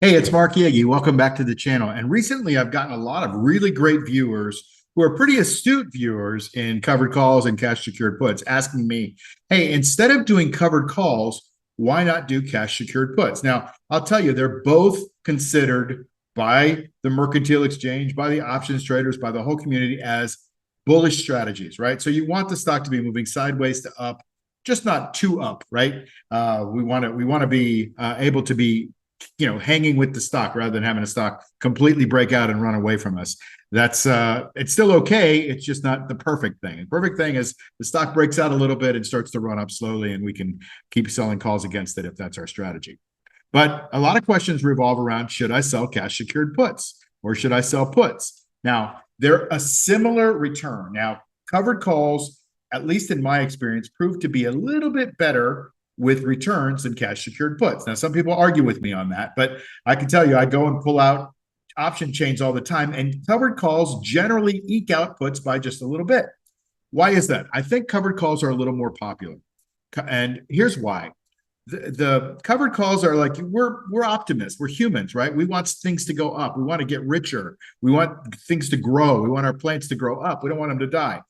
Hey, it's Mark Yagi. Welcome back to the channel. And recently, I've gotten a lot of really great viewers who are pretty astute viewers in covered calls and cash secured puts asking me, hey, instead of doing covered calls, why not do cash secured puts? Now, I'll tell you, they're both considered by the mercantile exchange, by the options traders, by the whole community as bullish strategies, right? So you want the stock to be moving sideways to up, just not too up, right? We want to be able to be hanging with the stock rather than having a stock completely break out and run away from us. That's it's still okay. It's just not the perfect thing. The perfect thing is the stock breaks out a little bit and starts to run up slowly, and we can keep selling calls against it if that's our strategy. But a lot of questions revolve around, should I sell cash secured puts or should I sell puts? Now, they're a similar return. Now, covered calls, at least in my experience, prove to be a little bit better with returns than cash secured puts. Now, some people argue with me on that, but I can tell you, I go and pull out option chains all the time, and covered calls generally eke out puts by just a little bit. Why is that? I think covered calls are a little more popular. And here's why. The covered calls are like, we're optimists, we're humans, right? We want things to go up, we want to get richer, we want things to grow, we want our plants to grow up, we don't want them to die.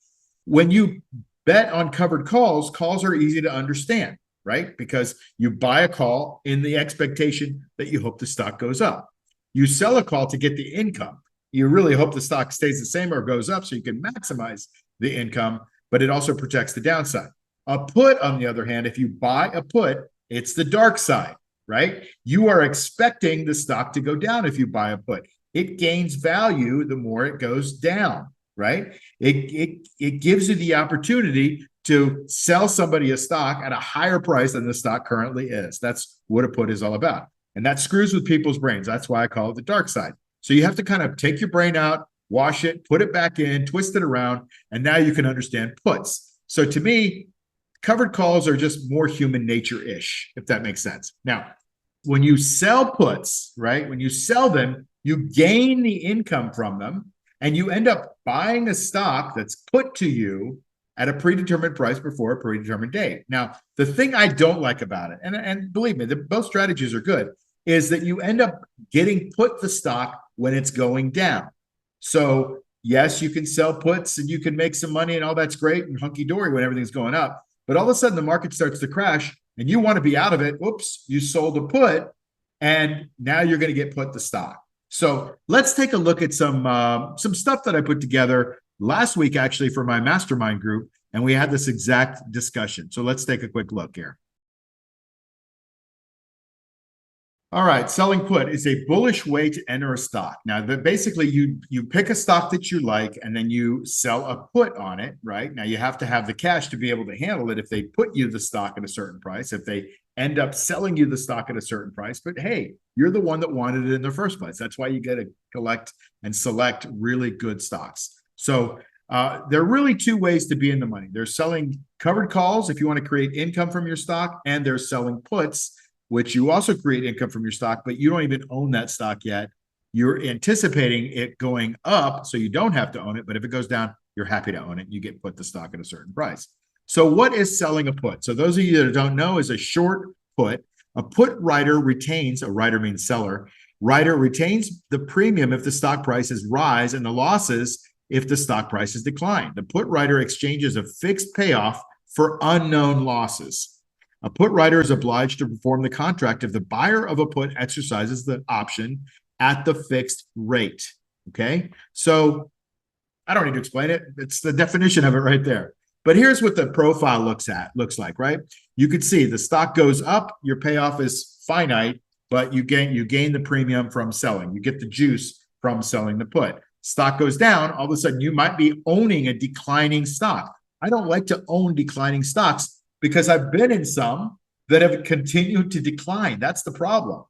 When you bet on covered calls, calls are easy to understand, right? Because you buy a call in the expectation that you hope the stock goes up. You sell a call to get the income. You really hope the stock stays the same or goes up so you can maximize the income, but it also protects the downside. A put, on the other hand, if you buy a put, it's the dark side, right? You are expecting the stock to go down if you buy a put. It gains value the more it goes down, right? It gives you the opportunity to sell somebody a stock at a higher price than the stock currently is. That's what a put is all about. And that screws with people's brains. That's why I call it the dark side. So you have to kind of take your brain out, wash it, put it back in, twist it around, and now you can understand puts. So to me, covered calls are just more human nature-ish, if that makes sense. Now, when you sell puts, right, when you sell them, you gain the income from them, and you end up buying a stock that's put to you at a predetermined price before a predetermined date. Now, the thing I don't like about it, and believe me, both strategies are good, is that you end up getting put the stock when it's going down. So yes, you can sell puts and you can make some money and all that's great and hunky-dory when everything's going up. But all of a sudden the market starts to crash and you want to be out of it. Whoops, you sold a put and now you're going to get put the stock. So let's take a look at some stuff that I put together last week, actually, for my mastermind group, and we had this exact discussion. So let's take a quick look here. All right, selling put is a bullish way to enter a stock. Now, basically, you pick a stock that you like, and then you sell a put on it, right? Now, you have to have the cash to be able to handle it if they put you the stock at a certain price, if they end up selling you the stock at a certain price. But hey, you're the one that wanted it in the first place. That's why you get to collect and select really good stocks. So there are really two ways to be in the money. They're selling covered calls if you want to create income from your stock, and they're selling puts, which you also create income from your stock, but you don't even own that stock yet. You're anticipating it going up, so you don't have to own it. But if it goes down, you're happy to own it. You get put the stock at a certain price. So what is selling a put? So those of you that don't know, is a short put. A put writer retains, a writer means seller, writer retains the premium if the stock prices rise and the losses if the stock prices decline. The put writer exchanges a fixed payoff for unknown losses. A put writer is obliged to perform the contract if the buyer of a put exercises the option at the fixed rate. Okay, so I don't need to explain it. It's the definition of it right there. But here's what the profile looks like, right? You can see the stock goes up, your payoff is finite, but you gain the premium from selling. You get the juice from selling the put. Stock goes down, all of a sudden you might be owning a declining stock. I don't like to own declining stocks because I've been in some that have continued to decline. That's the problem.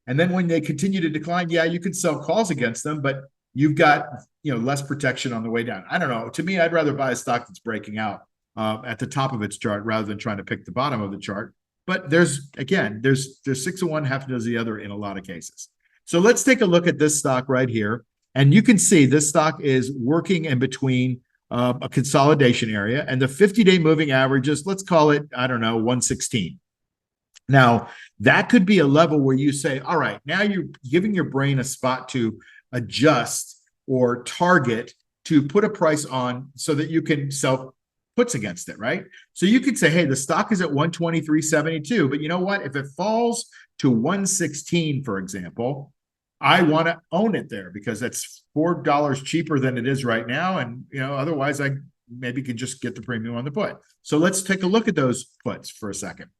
And then when they continue to decline, yeah, you can sell calls against them, but you've got less protection on the way down. I don't know. To me, I'd rather buy a stock that's breaking out at the top of its chart rather than trying to pick the bottom of the chart. But there's 6 of one, half a dozen of the other in a lot of cases. So let's take a look at this stock right here. And you can see this stock is working in between a consolidation area, and the 50-day moving average is, let's call it, I don't know, 116. Now, That could be a level where you say, all right, now you're giving your brain a spot to adjust or target to put a price on so that you can sell puts against it, right? So you could say, hey, the stock is at 123.72, but you know what? If it falls to 116, for example, I want to own it there because that's $4 cheaper than it is right now. And otherwise I maybe can just get the premium on the put. So let's take a look at those puts for a second.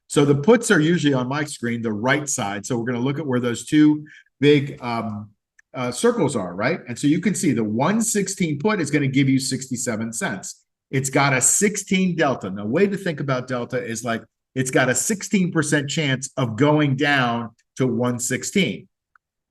So the puts are usually on my screen, the right side. So we're going to look at where those two big circles are, right? And so you can see the 116 put is going to give you 67 cents. It's got a 16 delta. And the way to think about delta is like it's got a 16% chance of going down to 116.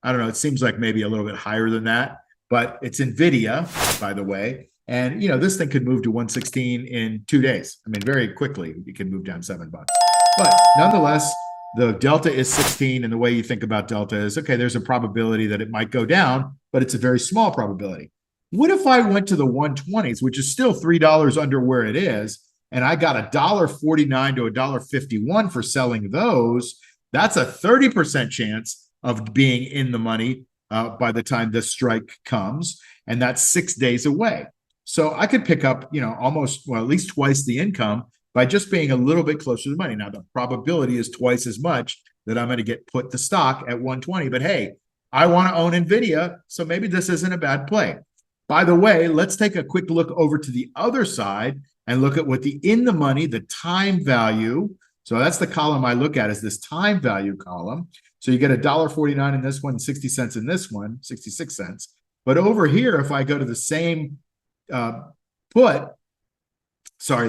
I don't know. It seems like maybe a little bit higher than that, but it's NVIDIA, by the way. And, this thing could move to 116 in 2 days. I mean, very quickly, it can move down $7. But nonetheless, the delta is 16. And the way you think about delta is, okay, there's a probability that it might go down, but it's a very small probability. What if I went to the 120s, which is still $3 under where it is, and I got $1.49 to $1.51 for selling those? That's a 30% chance of being in the money by the time this strike comes. And that's 6 days away. So I could pick up, almost, well, at least twice the income by just being a little bit closer to the money. Now, the probability is twice as much that I'm going to get put the stock at 120. But hey, I want to own NVIDIA, so maybe this isn't a bad play. By the way, let's take a quick look over to the other side and look at what the in the money, the time value. So that's the column I look at, is this time value column. So you get $1.49 in this one, 60 cents in this one, 66 cents. But over here, if I go to the same the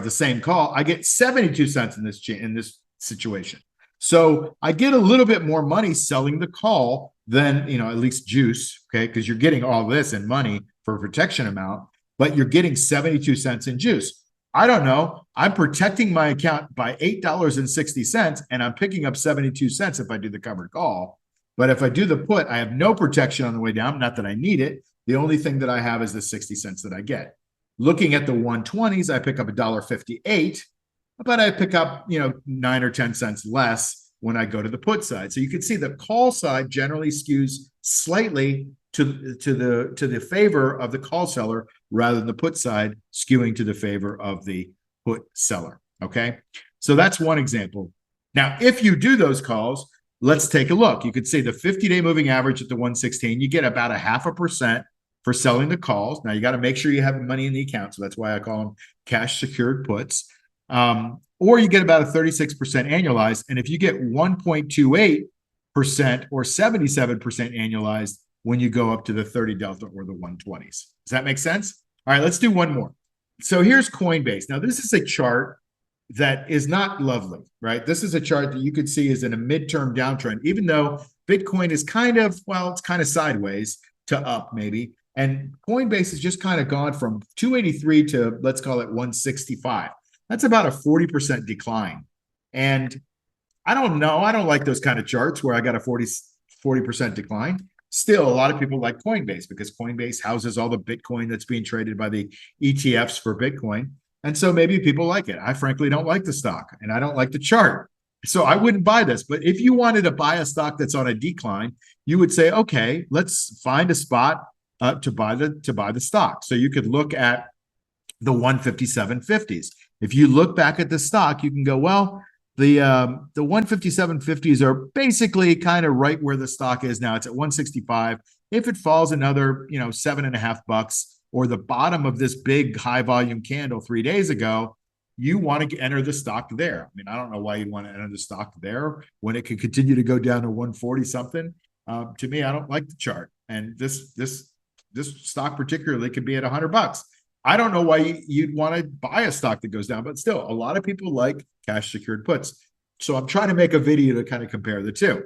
same call, I get 72 cents in this situation. So I get a little bit more money selling the call than, at least juice, okay? Because you're getting all this in money for a protection amount, but you're getting 72 cents in juice. I don't know. I'm protecting my account by $8.60, and I'm picking up 72 cents if I do the covered call. But if I do the put, I have no protection on the way down. Not that I need it. The only thing that I have is the 60 cents that I get. Looking at the 120s, I pick up $1.58, but I pick up, 9 or 10 cents less when I go to the put side. So you can see the call side generally skews slightly to the favor of the call seller rather than the put side skewing to the favor of the put seller. Okay. So that's one example. Now, if you do those calls, let's take a look. You could see the 50-day moving average at the 116, you get about 0.5% for selling the calls. Now you got to make sure you have money in the account. So that's why I call them cash secured puts. Or you get about a 36% annualized. And if you get 1.28% or 77% annualized when you go up to the 30 delta or the 120s. Does that make sense? All right, let's do one more. So here's Coinbase. Now this is a chart that is not lovely, right? This is a chart that you could see is in a midterm downtrend, even though Bitcoin is it's kind of sideways to up maybe. And Coinbase has just kind of gone from 283 to, let's call it 165. That's about a 40% decline. And I don't know. I don't like those kind of charts where I got a 40% decline. Still, a lot of people like Coinbase because Coinbase houses all the Bitcoin that's being traded by the ETFs for Bitcoin. And so maybe people like it. I frankly don't like the stock and I don't like the chart. So I wouldn't buy this. But if you wanted to buy a stock that's on a decline, you would say, okay, let's find a spot to buy the stock. So you could look at the 157.50s. If you look back at the stock, you can go, well, the 157.50s are basically kind of right where the stock is now. It's at 165. If it falls another, $7.50 or the bottom of this big high volume candle 3 days ago, you want to enter the stock there. I mean, I don't know why you'd want to enter the stock there when it could continue to go down to 140 something. To me, I don't like the chart. And this stock particularly could be at $100. I don't know why you'd want to buy a stock that goes down, but still, a lot of people like cash secured puts. So I'm trying to make a video to kind of compare the two.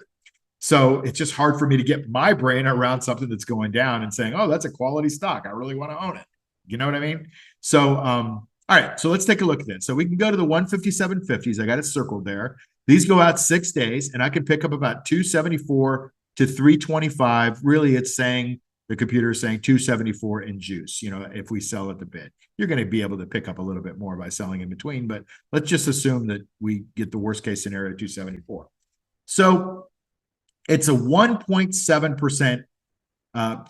So it's just hard for me to get my brain around something that's going down and saying, oh, that's a quality stock. I really want to own it. You know what I mean? So, all right, so let's take a look at this. So we can go to the 157.50s. I got it circled there. These go out 6 days, and I can pick up about 274 to 325. Really, it's saying, the computer is saying 274 in juice. If we sell at the bid, you're going to be able to pick up a little bit more by selling in between. But let's just assume that we get the worst case scenario, 274. So it's a 1.7%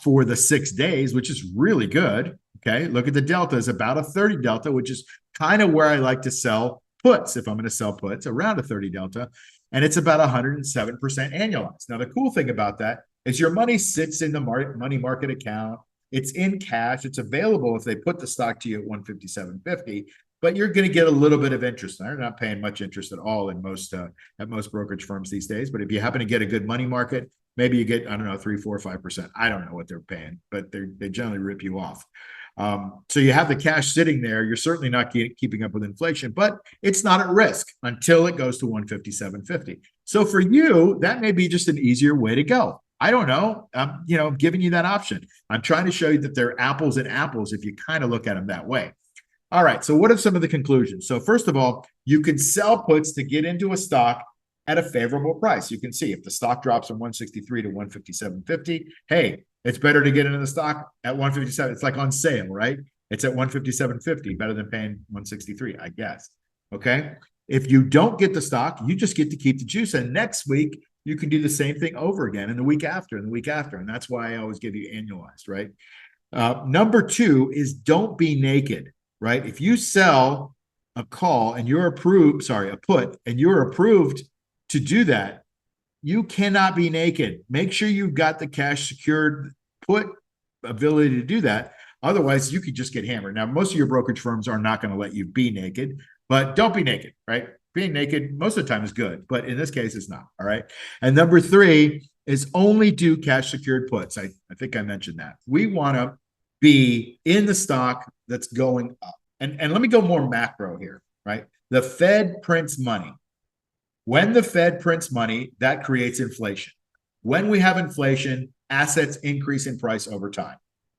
for the 6 days, which is really good. Okay, look at the delta is about a 30 delta, which is kind of where I like to sell puts. If I'm going to sell puts, around a 30 delta, and it's about 107% annualized. Now, the cool thing about that is your money sits in the money market account. It's in cash. It's available if they put the stock to you at 157.50, but you're going to get a little bit of interest. They're not paying much interest at all in most at most brokerage firms these days. But if you happen to get a good money market, maybe you get, I don't know, 3, 4, 5%. I don't know what they're paying, but they generally rip you off. So you have the cash sitting there. You're certainly not keeping up with inflation, but it's not at risk until it goes to 157.50. So for you, that may be just an easier way to go. I don't know. I'm giving you that option. I'm trying to show you that they're apples and apples if you kind of look at them that way. All right. So what are some of the conclusions? So first of all, you can sell puts to get into a stock at a favorable price. You can see if the stock drops from 163 to 157.50, hey, it's better to get into the stock at 157. It's like on sale, right? It's at 157.50, better than paying 163, I guess. Okay. If you don't get the stock, you just get to keep the juice. And next week, you can do the same thing over again, and the week after, and the week after. And that's why I always give you annualized, right? Number 2 is don't be naked, right? If you sell a call and you're approved, sorry, a put, and you're approved to do that, you cannot be naked. Make sure you've got the cash secured put ability to do that. Otherwise, you could just get hammered. Now, most of your brokerage firms are not going to let you be naked, but don't be naked, right? Being naked most of the time is good, but in this case, it's not. All right. And number 3 is only do cash secured puts. I think I mentioned that. We want to be in the stock that's going up. And let me go more macro here, right? The Fed prints money. When the Fed prints money, that creates inflation. When we have inflation, assets increase in price over time.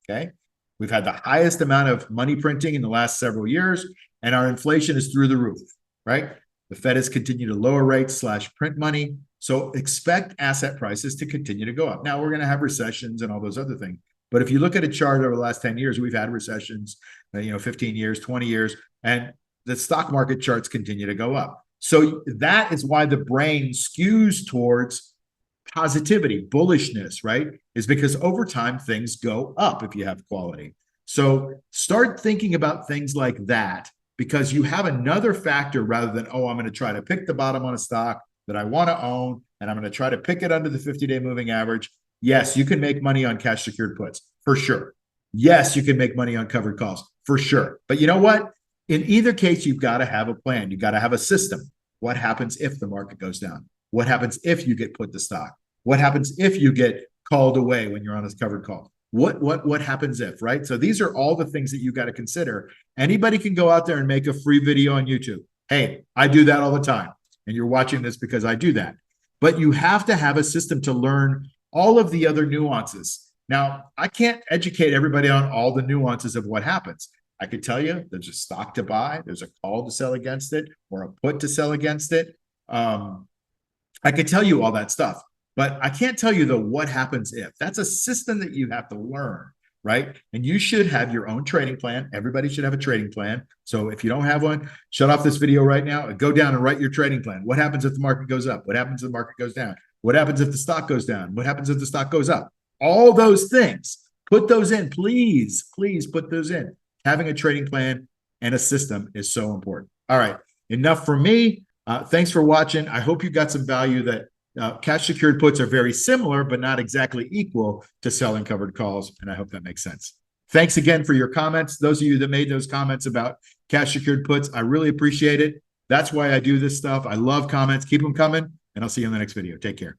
Okay. We've had the highest amount of money printing in the last several years, and our inflation is through the roof, right? The Fed has continued to lower rates / print money. So expect asset prices to continue to go up. Now, we're going to have recessions and all those other things. But if you look at a chart over the last 10 years, we've had recessions, 15 years, 20 years, and the stock market charts continue to go up. So that is why the brain skews towards positivity, bullishness, right? Is because over time, things go up if you have quality. So start thinking about things like that, because you have another factor rather than, oh, I'm going to try to pick the bottom on a stock that I want to own, and I'm going to try to pick it under the 50-day moving average. Yes, you can make money on cash secured puts, for sure. Yes, you can make money on covered calls, for sure. But you know what? In either case, you've got to have a plan. You've got to have a system. What happens if the market goes down? What happens if you get put to stock? What happens if you get called away when you're on this covered call? What happens if, right? So these are all the things that you got to consider. Anybody can go out there and make a free video on YouTube. Hey, I do that all the time. And you're watching this because I do that. But you have to have a system to learn all of the other nuances. Now, I can't educate everybody on all the nuances of what happens. I could tell you there's a stock to buy, there's a call to sell against it, or a put to sell against it. I could tell you all that stuff, but I can't tell you the what happens if. That's a system that you have to learn, right? And you should have your own trading plan. Everybody should have a trading plan. So if you don't have one, shut off this video right now and go down and write your trading plan. What happens if the market goes up? What happens if the market goes down? What happens if the stock goes down? What happens if the stock goes up? All those things, put those in. Please put those in. Having a trading plan and a system is so important. All right, enough for me. Thanks for watching. I hope you got some value that cash secured puts are very similar, but not exactly equal to selling covered calls. And I hope that makes sense. Thanks again for your comments. Those of you that made those comments about cash secured puts, I really appreciate it. That's why I do this stuff. I love comments. Keep them coming, and I'll see you in the next video. Take care.